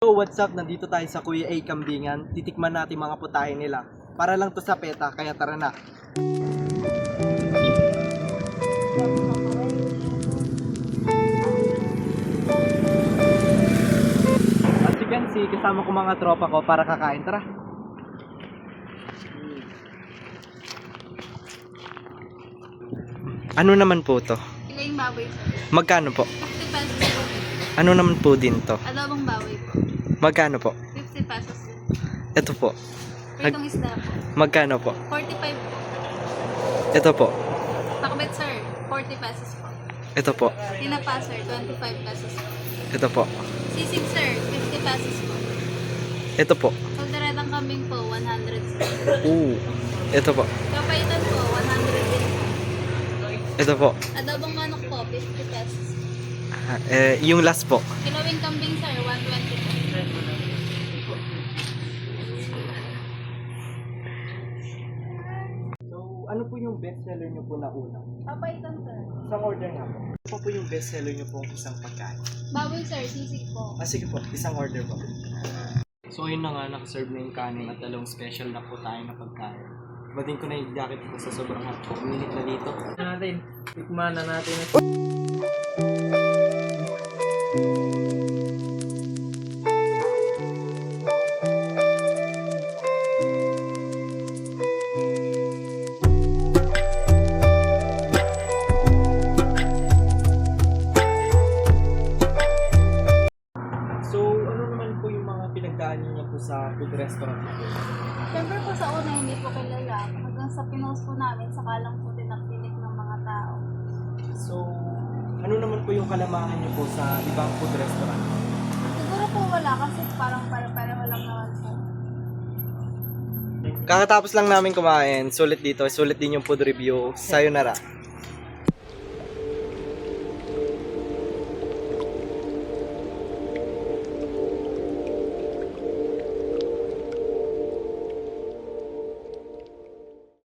So what's up, nandito tayo sa Kuya A Kambingan. Titikman natin mga putahe nila. Para lang to sa PETA, kaya tara na. At you can see, kasama ko mga tropa ko para kakain. Tara. Ano naman po to? Ila yung baboy sir. Magkano po? 50 pesos po. Ano naman po din to? Adobong baboy po. Magkano po? 50 pesos po. Ito po. Pritong isda po. Magkano po? 45 po. Ito po. Pakbet sir, 40 pesos po. Ito po. Tinapa sir, 25 pesos po. Ito po. Sisig sir, 50 pesos po. Ito po. Kalderetang kambing po, 100 sir. Ito po. Kapaitan po, 100 din po. Ito po. Adobong manok po, 50 pesos. Yung last po. Kilawing kambing sir, 120 po. So, ano po yung best seller nyo po na una? Papaitan sir. Isang order nga po. Ano po yung best seller nyo po isang pagkain? Baboy sir, sisig po. Sige po, isang order po. So, ayun na nga, nakaserve na yung kanin at dalawang special na po tayo na pagkain. Badin ko na yung jacket ko sa sobrang hot. Minute na dito. Natin, tikman na natin. So, ano naman po yung mga pinagdaan niyo po sa food restaurant na po? Siyempre po sa una hindi po kilala. Hanggang sa pinost po namin, saka lang po din napilik ng mga tao. So, ano naman po yung kalamahan niyo po sa ibang food restaurant? Siguro po wala kasi parang pare-pareho lang naman po. Kakatapos lang namin kumain, sulit dito, sulit din yung food review. Sayonara.